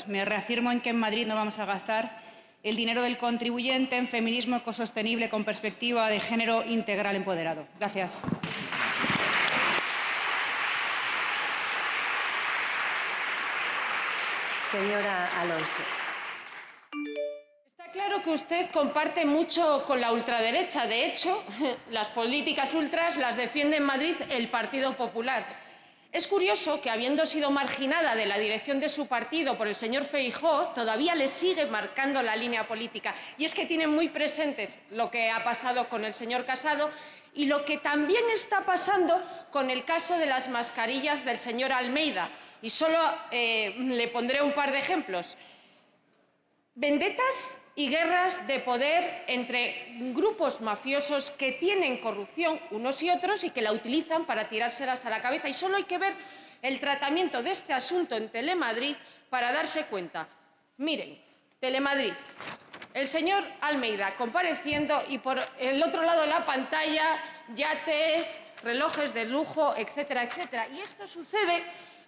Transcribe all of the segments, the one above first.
Me reafirmo en que en Madrid no vamos a gastar el dinero del contribuyente en feminismo ecosostenible con perspectiva de género integral empoderado. Gracias. Señora Alonso. Está claro que usted comparte mucho con la ultraderecha. De hecho, las políticas ultras las defiende en Madrid el Partido Popular. Es curioso que, habiendo sido marginada de la dirección de su partido por el señor Feijóo, todavía le sigue marcando la línea política. Y es que tienen muy presentes lo que ha pasado con el señor Casado y lo que también está pasando con el caso de las mascarillas del señor Almeida. Y solo le pondré un par de ejemplos. Vendetas y guerras de poder entre grupos mafiosos que tienen corrupción unos y otros y que la utilizan para tirárselas a la cabeza. Y solo hay que ver el tratamiento de este asunto en Telemadrid para darse cuenta. Miren, Telemadrid, el señor Almeida compareciendo y por el otro lado de la pantalla yates, relojes de lujo, etcétera, etcétera. Y esto sucede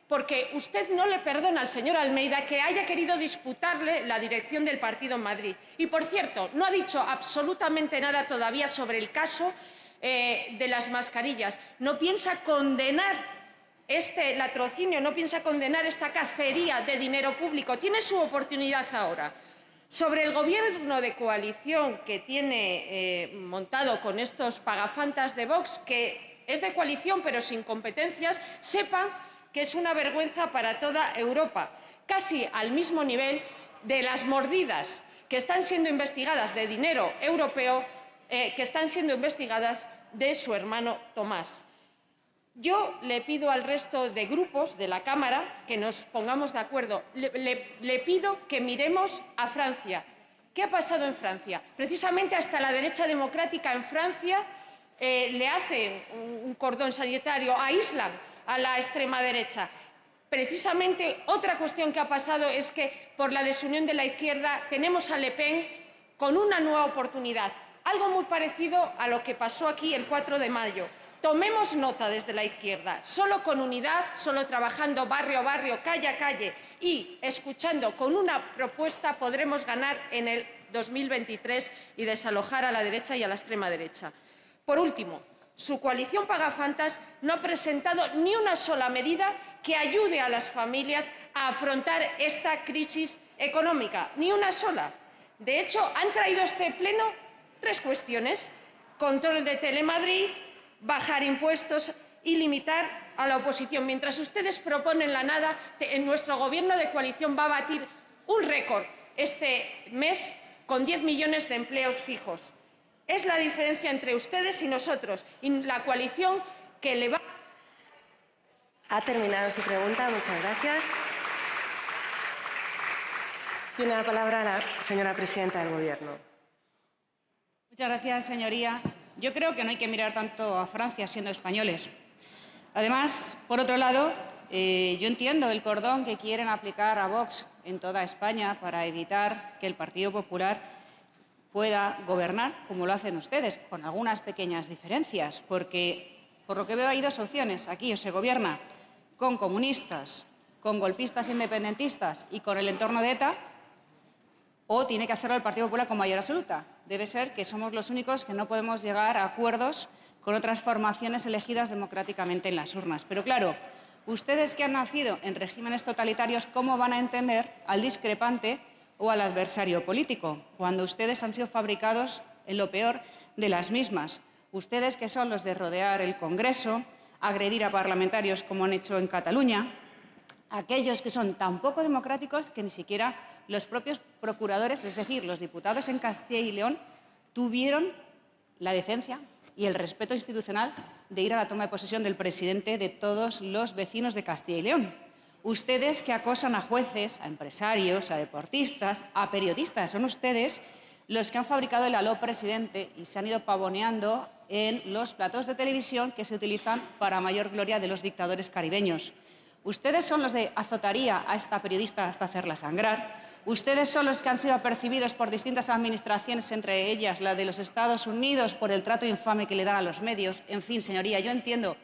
porque usted no le perdona al señor Almeida que haya querido disputarle la dirección del partido en Madrid. Y, por cierto, no ha dicho absolutamente nada todavía sobre el caso de las mascarillas. No piensa condenar este latrocinio, no piensa condenar esta cacería de dinero público. Tiene su oportunidad ahora. Sobre el gobierno de coalición que tiene montado con estos pagafantas de Vox, que es de coalición pero sin competencias, sepan que es una vergüenza para toda Europa, casi al mismo nivel de las mordidas que están siendo investigadas de dinero europeo, que están siendo investigadas de su hermano Tomás. Yo le pido al resto de grupos de la Cámara que nos pongamos de acuerdo. Le pido que miremos a Francia. ¿Qué ha pasado en Francia? Precisamente hasta la derecha democrática en Francia le hacen un cordón sanitario, aíslan a la extrema derecha. Precisamente otra cuestión que ha pasado es que por la desunión de la izquierda tenemos a Le Pen con una nueva oportunidad. Algo muy parecido a lo que pasó aquí el 4 de mayo. Tomemos nota desde la izquierda. Solo con unidad, solo trabajando barrio a barrio, calle a calle y escuchando con una propuesta podremos ganar en el 2023 y desalojar a la derecha y a la extrema derecha. Por último, su coalición pagafantas no ha presentado ni una sola medida que ayude a las familias a afrontar esta crisis económica, ni una sola. De hecho, han traído a este pleno 3 cuestiones: control de Telemadrid, bajar impuestos y limitar a la oposición. Mientras ustedes proponen la nada, en nuestro gobierno de coalición va a batir un récord este mes con 10 millones de empleos fijos. Es la diferencia entre ustedes y nosotros, y la coalición que le va... Ha terminado su pregunta. Muchas gracias. Tiene la palabra la señora presidenta del Gobierno. Muchas gracias, señoría. Yo creo que no hay que mirar tanto a Francia siendo españoles. Además, por otro lado, yo entiendo el cordón que quieren aplicar a Vox en toda España para evitar que el Partido Popular pueda gobernar como lo hacen ustedes, con algunas pequeñas diferencias, porque por lo que veo hay 2 opciones. Aquí o se gobierna con comunistas, con golpistas independentistas y con el entorno de ETA, o tiene que hacerlo el Partido Popular con mayoría absoluta. Debe ser que somos los únicos que no podemos llegar a acuerdos con otras formaciones elegidas democráticamente en las urnas. Pero claro, ustedes que han nacido en regímenes totalitarios, ¿cómo van a entender al discrepante o al adversario político, cuando ustedes han sido fabricados en lo peor de las mismas? Ustedes que son los de rodear el Congreso, agredir a parlamentarios como han hecho en Cataluña, aquellos que son tan poco democráticos que ni siquiera los propios procuradores, es decir, los diputados en Castilla y León, tuvieron la decencia y el respeto institucional de ir a la toma de posesión del presidente de todos los vecinos de Castilla y León. Ustedes que acosan a jueces, a empresarios, a deportistas, a periodistas, son ustedes los que han fabricado el aló presidente y se han ido pavoneando en los platos de televisión que se utilizan para mayor gloria de los dictadores caribeños. Ustedes son los de azotaría a esta periodista hasta hacerla sangrar. Ustedes son los que han sido apercibidos por distintas administraciones, entre ellas la de los Estados Unidos, por el trato infame que le dan a los medios. En fin, señoría, yo entiendo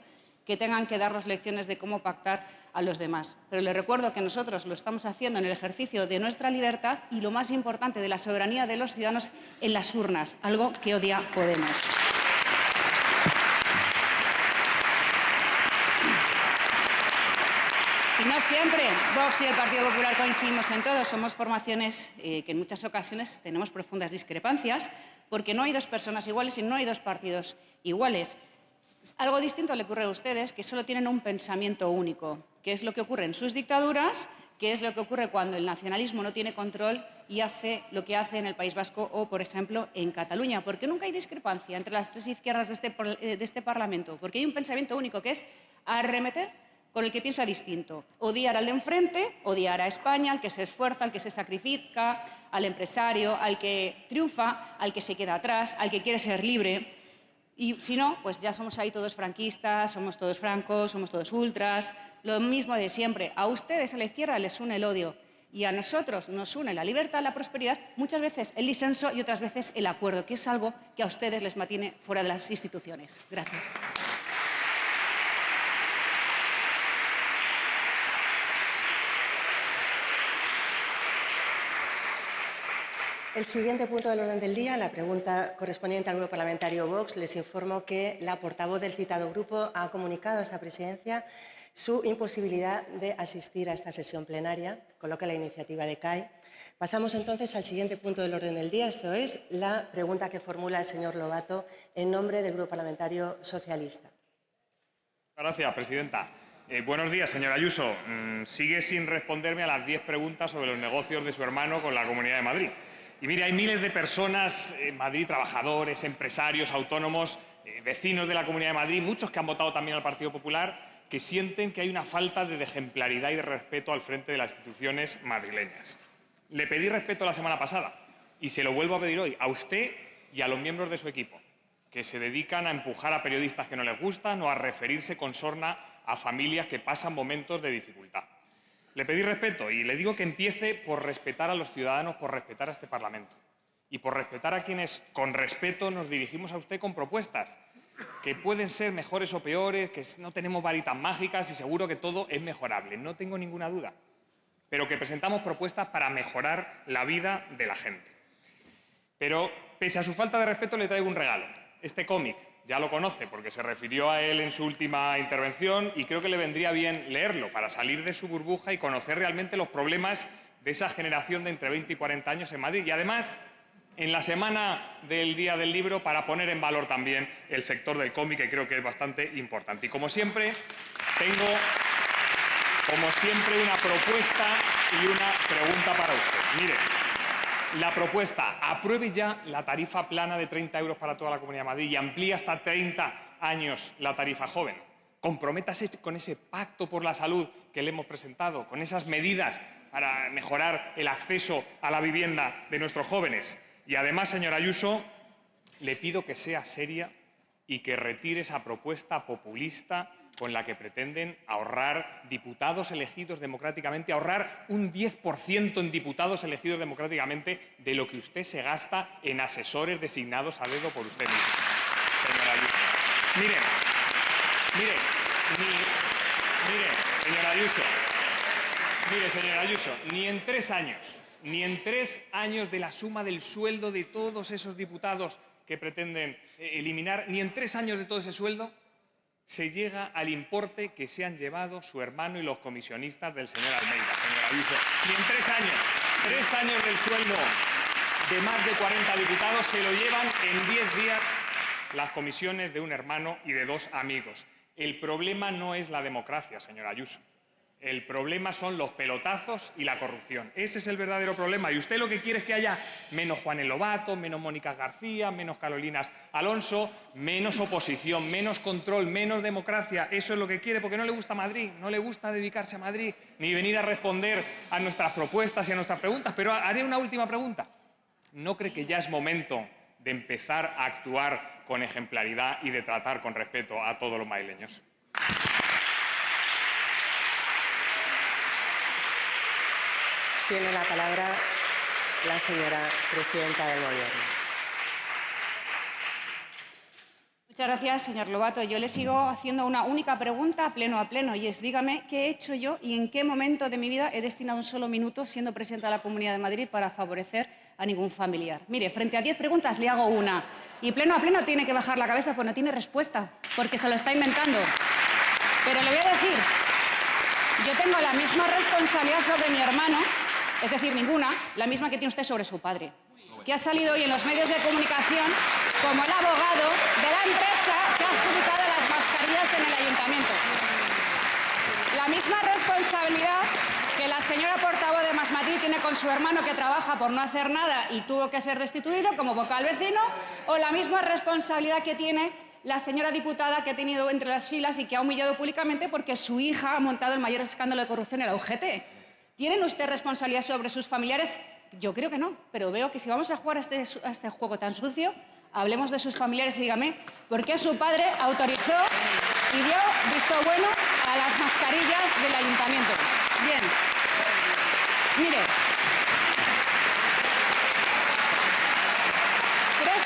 que tengan que darnos lecciones de cómo pactar a los demás. Pero les recuerdo que nosotros lo estamos haciendo en el ejercicio de nuestra libertad y, lo más importante, de la soberanía de los ciudadanos en las urnas, algo que odia Podemos. Y no siempre Vox y el Partido Popular coincidimos en todo. Somos formaciones que en muchas ocasiones tenemos profundas discrepancias, porque no hay dos personas iguales y no hay dos partidos iguales. Algo distinto le ocurre a ustedes, que solo tienen un pensamiento único, que es lo que ocurre en sus dictaduras, que es lo que ocurre cuando el nacionalismo no tiene control y hace lo que hace en el País Vasco o, por ejemplo, en Cataluña. Porque nunca hay discrepancia entre las tres izquierdas de este Parlamento, porque hay un pensamiento único, que es arremeter con el que piensa distinto. Odiar al de enfrente, odiar a España, al que se esfuerza, al que se sacrifica, al empresario, al que triunfa, al que se queda atrás, al que quiere ser libre. Y si no, pues ya somos ahí todos franquistas, somos todos francos, somos todos ultras, lo mismo de siempre. A ustedes, a la izquierda, les une el odio y a nosotros nos une la libertad, la prosperidad, muchas veces el disenso y otras veces el acuerdo, que es algo que a ustedes les mantiene fuera de las instituciones. Gracias. El siguiente punto del orden del día, la pregunta correspondiente al Grupo Parlamentario Vox. Les informo que la portavoz del citado grupo ha comunicado a esta presidencia su imposibilidad de asistir a esta sesión plenaria, con lo que la iniciativa decae. Pasamos entonces al siguiente punto del orden del día, esto es la pregunta que formula el señor Lobato en nombre del Grupo Parlamentario Socialista. Gracias, presidenta. Buenos días, señora Ayuso. Sigue sin responderme a las 10 preguntas sobre los negocios de su hermano con la Comunidad de Madrid. Y mire, hay miles de personas en Madrid, trabajadores, empresarios, autónomos, vecinos de la Comunidad de Madrid, muchos que han votado también al Partido Popular, que sienten que hay una falta de ejemplaridad y de respeto al frente de las instituciones madrileñas. Le pedí respeto la semana pasada y se lo vuelvo a pedir hoy a usted y a los miembros de su equipo, que se dedican a empujar a periodistas que no les gustan o a referirse con sorna a familias que pasan momentos de dificultad. Le pedí respeto y le digo que empiece por respetar a los ciudadanos, por respetar a este Parlamento y por respetar a quienes con respeto nos dirigimos a usted con propuestas que pueden ser mejores o peores, que no tenemos varitas mágicas y seguro que todo es mejorable, no tengo ninguna duda, pero que presentamos propuestas para mejorar la vida de la gente. Pero pese a su falta de respeto le traigo un regalo, este cómic. Ya lo conoce porque se refirió a él en su última intervención y creo que le vendría bien leerlo para salir de su burbuja y conocer realmente los problemas de esa generación de entre 20 y 40 años en Madrid. Y además, en la semana del Día del Libro, para poner en valor también el sector del cómic, que creo que es bastante importante. Y como siempre, tengo una propuesta y una pregunta para usted. Mire, la propuesta: apruebe ya la tarifa plana de 30 euros para toda la Comunidad de Madrid y amplíe hasta 30 años la tarifa joven. Comprométase con ese pacto por la salud que le hemos presentado, con esas medidas para mejorar el acceso a la vivienda de nuestros jóvenes. Y además, señora Ayuso, le pido que sea seria y que retire esa propuesta populista con la que pretenden ahorrar diputados elegidos democráticamente, ahorrar un 10% en diputados elegidos democráticamente de lo que usted se gasta en asesores designados a dedo por usted mismo, señora Ayuso. Mire, señora Ayuso, ni en 3 años de la suma del sueldo de todos esos diputados que pretenden eliminar, ni en 3 años de todo ese sueldo se llega al importe que se han llevado su hermano y los comisionistas del señor Almeida, señora Ayuso. Ni en 3 años. 3 años del sueldo de más de 40 diputados se lo llevan en 10 días las comisiones de un hermano y de 2 amigos. El problema no es la democracia, señora Ayuso. El problema son los pelotazos y la corrupción. Ese es el verdadero problema. Y usted lo que quiere es que haya menos Juanes Lobato, menos Mónicas García, menos Carolinas Alonso, menos oposición, menos control, menos democracia. Eso es lo que quiere, porque no le gusta Madrid, no le gusta dedicarse a Madrid, ni venir a responder a nuestras propuestas y a nuestras preguntas. Pero haré una última pregunta. ¿No cree que ya es momento de empezar a actuar con ejemplaridad y de tratar con respeto a todos los madrileños? Tiene la palabra la señora presidenta del Gobierno. Muchas gracias, señor Lobato. Yo le sigo haciendo una única pregunta pleno a pleno y es, dígame, ¿qué he hecho yo y en qué momento de mi vida he destinado un solo minuto siendo presidenta de la Comunidad de Madrid para favorecer a ningún familiar? Mire, frente a 10 preguntas le hago una y pleno a pleno tiene que bajar la cabeza pues no tiene respuesta porque se lo está inventando. Pero le voy a decir, yo tengo la misma responsabilidad sobre mi hermano, es decir, ninguna, la misma que tiene usted sobre su padre, que ha salido hoy en los medios de comunicación como el abogado de la empresa que ha adjudicado las mascarillas en el ayuntamiento. La misma responsabilidad que la señora portavoz de Más Madrid tiene con su hermano que trabaja por no hacer nada y tuvo que ser destituido como vocal vecino, o la misma responsabilidad que tiene la señora diputada que ha tenido entre las filas y que ha humillado públicamente porque su hija ha montado el mayor escándalo de corrupción en la UGT. ¿Tienen usted responsabilidad sobre sus familiares? Yo creo que no, pero veo que si vamos a jugar a este juego tan sucio, hablemos de sus familiares y dígame por qué su padre autorizó y dio visto bueno a las mascarillas del ayuntamiento. Bien, mire, tres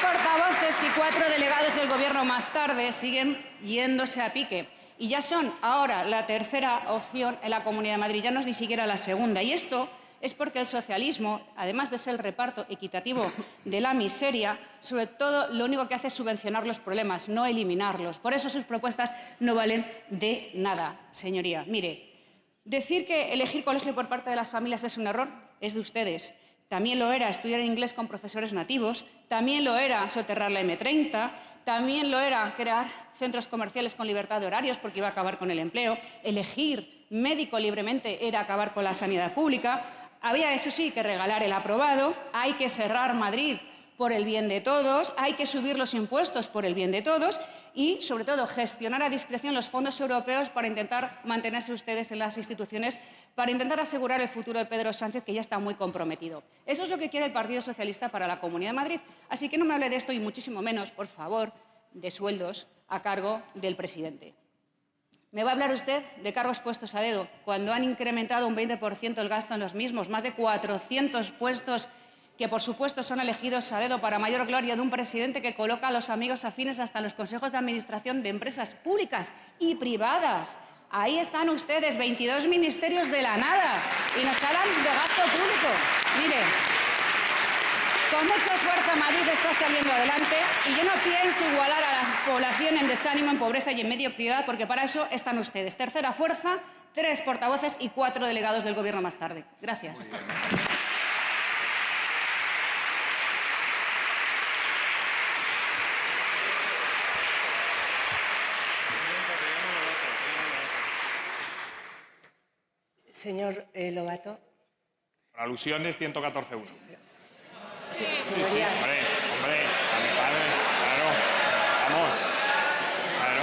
portavoces y 4 delegados del Gobierno más tarde siguen yéndose a pique. Y ya son ahora la tercera opción en la Comunidad de Madrid, ya no es ni siquiera la segunda. Y esto es porque el socialismo, además de ser el reparto equitativo de la miseria, sobre todo lo único que hace es subvencionar los problemas, no eliminarlos. Por eso sus propuestas no valen de nada, señoría. Mire, decir que elegir colegio por parte de las familias es un error es de ustedes. También lo era estudiar inglés con profesores nativos, también lo era soterrar la M30, también lo era crear centros comerciales con libertad de horarios porque iba a acabar con el empleo, elegir médico libremente era acabar con la sanidad pública, había, eso sí, que regalar el aprobado, hay que cerrar Madrid por el bien de todos, hay que subir los impuestos por el bien de todos y, sobre todo, gestionar a discreción los fondos europeos para intentar mantenerse ustedes en las instituciones, para intentar asegurar el futuro de Pedro Sánchez, que ya está muy comprometido. Eso es lo que quiere el Partido Socialista para la Comunidad de Madrid. Así que no me hable de esto y muchísimo menos, por favor, de sueldos a cargo del presidente. ¿Me va a hablar usted de cargos puestos a dedo, cuando han incrementado un 20% el gasto en los mismos, más de 400 puestos que, por supuesto, son elegidos a dedo para mayor gloria de un presidente que coloca a los amigos afines hasta en los consejos de administración de empresas públicas y privadas? Ahí están ustedes, 22 ministerios de la nada, y nos hablan de gasto público. Mire, con mucho esfuerzo Madrid está saliendo adelante y yo no pienso igualar a la población en desánimo, en pobreza y en mediocridad, porque para eso están ustedes. Tercera fuerza, 3 portavoces y 4 delegados del Gobierno más tarde. Gracias. Señor Lobato. Por alusiones, 114.1. Sí, señorías. Sí, hombre, a mi padre, claro. Vamos, claro.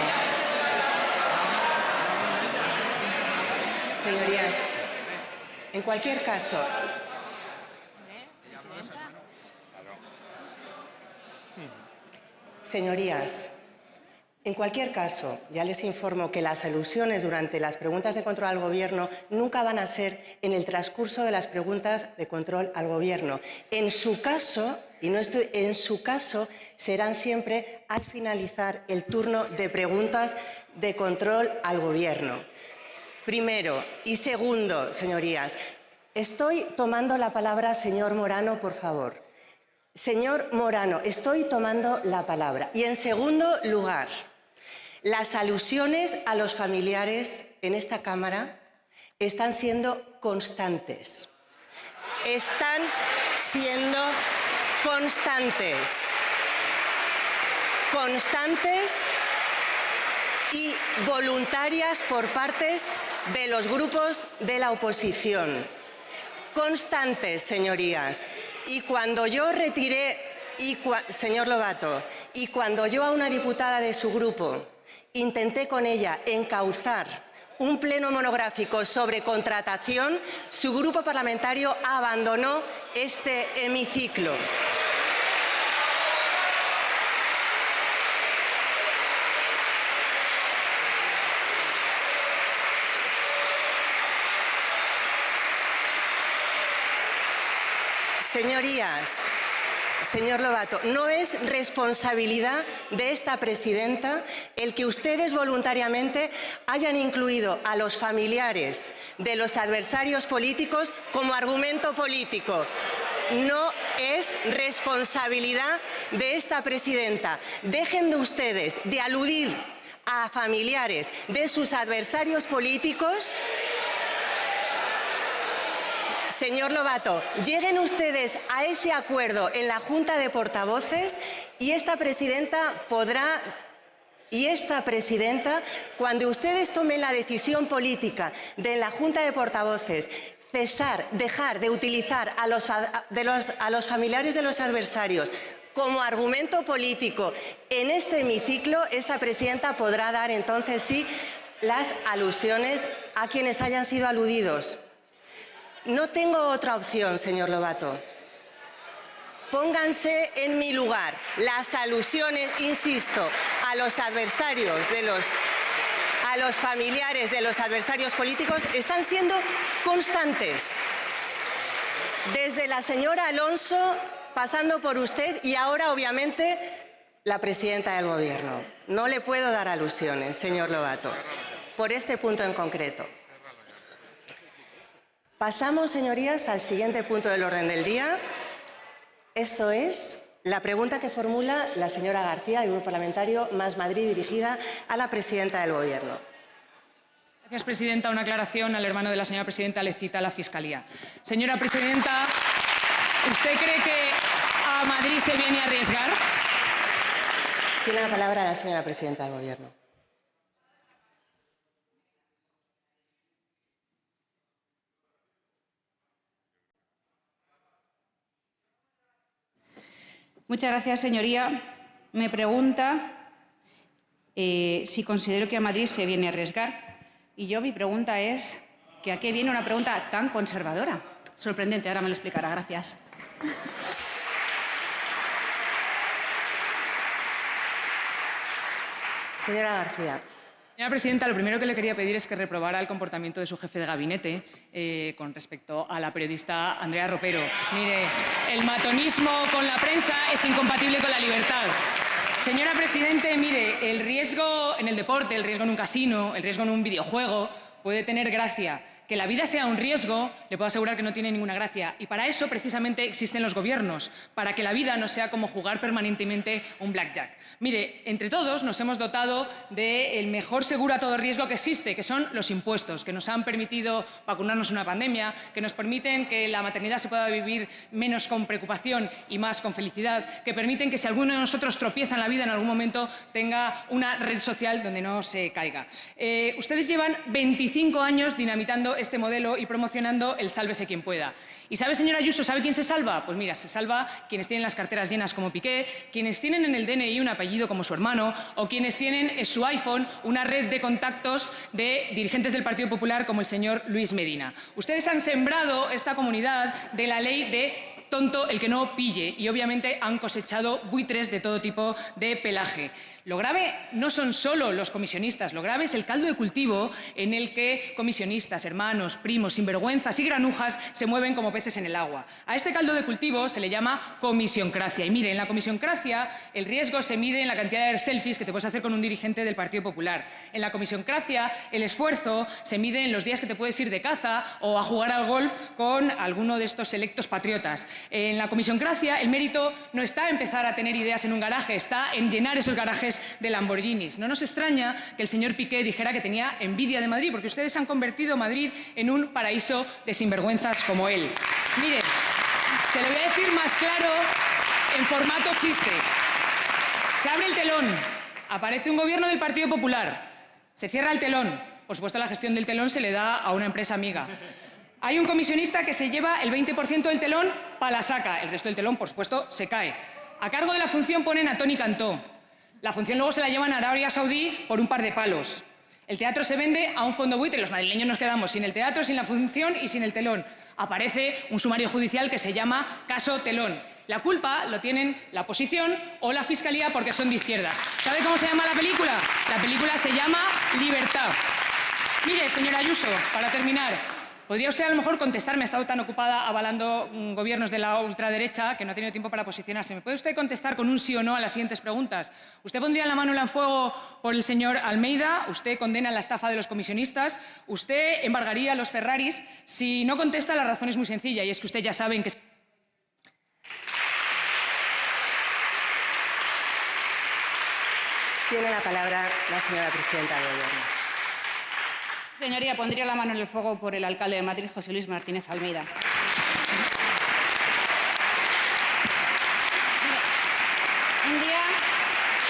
Señorías, en cualquier caso, señorías, en cualquier caso, ya les informo que las alusiones durante las preguntas de control al Gobierno nunca van a ser en el transcurso de las preguntas de control al Gobierno. En su caso, y no estoy, en su caso, serán siempre al finalizar el turno de preguntas de control al Gobierno. Primero. Y segundo, señorías, estoy tomando la palabra, señor Morano, por favor. Señor Morano, estoy tomando la palabra. Y en segundo lugar, las alusiones a los familiares en esta Cámara están siendo constantes. Están siendo constantes. Constantes y voluntarias por partes de los grupos de la oposición. Constantes, señorías. Y cuando yo retiré, señor Lobato, y cuando yo a una diputada de su grupo intenté con ella encauzar un pleno monográfico sobre contratación, su grupo parlamentario abandonó este hemiciclo. Señorías, Señor Lobato, no es responsabilidad de esta presidenta el que ustedes voluntariamente hayan incluido a los familiares de los adversarios políticos como argumento político. No es responsabilidad de esta presidenta. Dejen de ustedes de aludir a familiares de sus adversarios políticos. Señor Lobato, lleguen ustedes a ese acuerdo en la Junta de Portavoces y esta presidenta, cuando ustedes tomen la decisión política de la Junta de Portavoces, dejar de utilizar a los familiares de los adversarios como argumento político en este hemiciclo, esta presidenta podrá dar entonces sí las alusiones a quienes hayan sido aludidos. No tengo otra opción, señor Lobato. Pónganse en mi lugar. Las alusiones, insisto, a los adversarios a los familiares de los adversarios políticos están siendo constantes. Desde la señora Alonso, pasando por usted y ahora, obviamente, la presidenta del Gobierno. No le puedo dar alusiones, señor Lobato, por este punto en concreto. Pasamos, señorías, al siguiente punto del orden del día. Esto es la pregunta que formula la señora García, del Grupo Parlamentario Más Madrid, dirigida a la presidenta del Gobierno. Gracias, presidenta. Una aclaración. Al hermano de la señora presidenta le cita la Fiscalía. Señora presidenta, ¿usted cree que a Madrid se viene a arriesgar? Tiene la palabra la señora presidenta del Gobierno. Muchas gracias, señoría. Me pregunta si considero que a Madrid se viene a arriesgar. Y mi pregunta es que ¿a qué viene una pregunta tan conservadora? Sorprendente, ahora me lo explicará. Gracias. Señora García. Señora presidenta, lo primero que le quería pedir es que reprobara el comportamiento de su jefe de gabinete con respecto a la periodista Andrea Ropero. Mire, el matonismo con la prensa es incompatible con la libertad. Señora presidente, mire, el riesgo en el deporte, el riesgo en un casino, el riesgo en un videojuego puede tener gracia. Que la vida sea un riesgo, le puedo asegurar que no tiene ninguna gracia. Y para eso, precisamente, existen los gobiernos, para que la vida no sea como jugar permanentemente un blackjack. Mire, entre todos nos hemos dotado del mejor seguro a todo riesgo que existe, que son los impuestos, que nos han permitido vacunarnos en una pandemia, que nos permiten que la maternidad se pueda vivir menos con preocupación y más con felicidad, que permiten que si alguno de nosotros tropieza en la vida en algún momento tenga una red social donde no se caiga. Ustedes llevan 25 años dinamitando este modelo y promocionando el sálvese quien pueda. ¿Y sabe, señora Ayuso, sabe quién se salva? Pues mira, se salva quienes tienen las carteras llenas como Piqué, quienes tienen en el DNI un apellido como su hermano o quienes tienen en su iPhone una red de contactos de dirigentes del Partido Popular como el señor Luis Medina. Ustedes han sembrado esta comunidad de la ley de tonto el que no pille y obviamente han cosechado buitres de todo tipo de pelaje. Lo grave no son solo los comisionistas, lo grave es el caldo de cultivo en el que comisionistas, hermanos, primos, sinvergüenzas y granujas se mueven como peces en el agua. A este caldo de cultivo se le llama comisioncracia. Y mire, en la comisioncracia el riesgo se mide en la cantidad de selfies que te puedes hacer con un dirigente del Partido Popular. En la comisioncracia el esfuerzo se mide en los días que te puedes ir de caza o a jugar al golf con alguno de estos selectos patriotas. En la comisioncracia el mérito no está en empezar a tener ideas en un garaje, está en llenar esos garajes de Lamborghinis. No nos extraña que el señor Piqué dijera que tenía envidia de Madrid, porque ustedes han convertido Madrid en un paraíso de sinvergüenzas como él. Mire, se lo voy a decir más claro en formato chiste. Se abre el telón, aparece un gobierno del Partido Popular, se cierra el telón. Por supuesto, la gestión del telón se le da a una empresa amiga. Hay un comisionista que se lleva el 20% del telón para la saca, el resto del telón, por supuesto, se cae. A cargo de la función ponen a Toni Cantó. La función luego se la llevan a Arabia Saudí por un par de palos. El teatro se vende a un fondo buitre. Los madrileños nos quedamos sin el teatro, sin la función y sin el telón. Aparece un sumario judicial que se llama Caso Telón. La culpa lo tienen la oposición o la Fiscalía porque son de izquierdas. ¿Sabe cómo se llama la película? La película se llama Libertad. Mire, señora Ayuso, para terminar, Podría usted a lo mejor contestarme, ha estado tan ocupada avalando gobiernos de la ultraderecha que no ha tenido tiempo para posicionarse. ¿Me puede usted contestar con un sí o no a las siguientes preguntas? ¿Usted pondría la mano en el fuego por el señor Almeida? ¿Usted condena la estafa de los comisionistas? ¿Usted embargaría los Ferraris? Si no contesta, la razón es muy sencilla y es que usted ya sabe en qué... Tiene la palabra la señora presidenta del Gobierno. Señoría, pondría la mano en el fuego por el alcalde de Madrid, José Luis Martínez Almeida.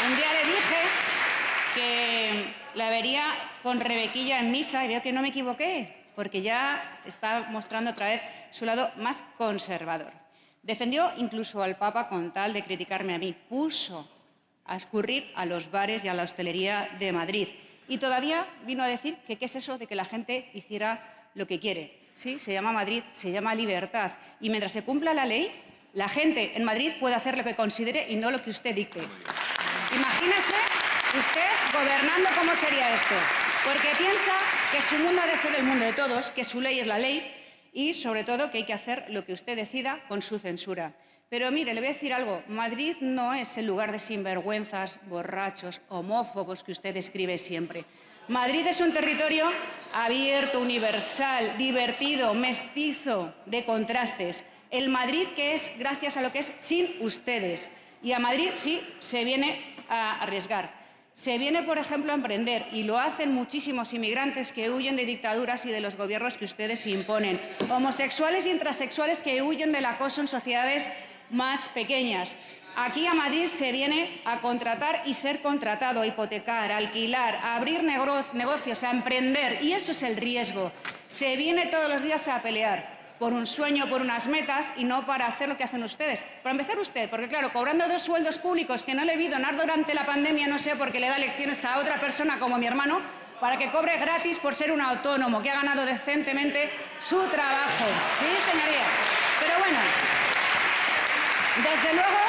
Un día le dije que la vería con Rebequilla en misa y veo que no me equivoqué, porque ya está mostrando otra vez su lado más conservador. Defendió incluso al Papa con tal de criticarme a mí. Puso a escurrir a los bares y a la hostelería de Madrid. Y todavía vino a decir que qué es eso de que la gente hiciera lo que quiere. Sí, se llama Madrid, se llama libertad. Y mientras se cumpla la ley, la gente en Madrid puede hacer lo que considere y no lo que usted dicte. Imagínese usted gobernando, ¿cómo sería esto? Porque piensa que su mundo ha de ser el mundo de todos, que su ley es la ley y, sobre todo, que hay que hacer lo que usted decida con su censura. Pero mire, le voy a decir algo. Madrid no es el lugar de sinvergüenzas, borrachos, homófobos que usted describe siempre. Madrid es un territorio abierto, universal, divertido, mestizo, de contrastes. El Madrid que es gracias a lo que es sin ustedes. Y a Madrid sí se viene a arriesgar. Se viene, por ejemplo, a emprender, y lo hacen muchísimos inmigrantes que huyen de dictaduras y de los gobiernos que ustedes imponen. Homosexuales y transexuales que huyen del acoso en sociedades más pequeñas. Aquí a Madrid se viene a contratar y ser contratado, a hipotecar, a alquilar, a abrir negocios, a emprender, y eso es el riesgo. Se viene todos los días a pelear por un sueño, por unas metas y no para hacer lo que hacen ustedes. Para empezar usted, porque claro, cobrando 2 sueldos públicos que no le vi donar durante la pandemia, no sé, porque le da lecciones a otra persona como mi hermano, para que cobre gratis por ser un autónomo, que ha ganado decentemente su trabajo. Sí, señoría. Pero bueno, desde luego,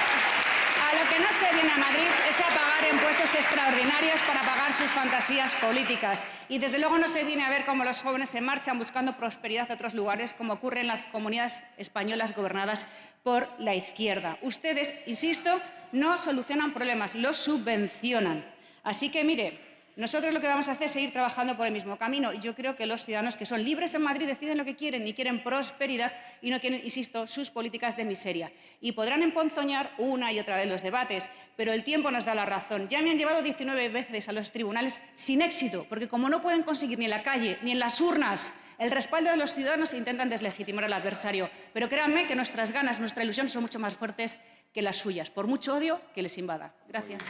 a lo que no se viene a Madrid es a pagar impuestos extraordinarios para pagar sus fantasías políticas. Y desde luego no se viene a ver cómo los jóvenes se marchan buscando prosperidad a otros lugares, como ocurre en las comunidades españolas gobernadas por la izquierda. Ustedes, insisto, no solucionan problemas, los subvencionan. Así que, mire, nosotros lo que vamos a hacer es seguir trabajando por el mismo camino. Y yo creo que los ciudadanos que son libres en Madrid deciden lo que quieren y quieren prosperidad y no quieren, insisto, sus políticas de miseria. Y podrán emponzoñar una y otra vez los debates, pero el tiempo nos da la razón. Ya me han llevado 19 veces a los tribunales sin éxito, porque como no pueden conseguir ni en la calle ni en las urnas el respaldo de los ciudadanos, intentan deslegitimar al adversario. Pero créanme que nuestras ganas, nuestra ilusión son mucho más fuertes que las suyas, por mucho odio que les invada. Gracias.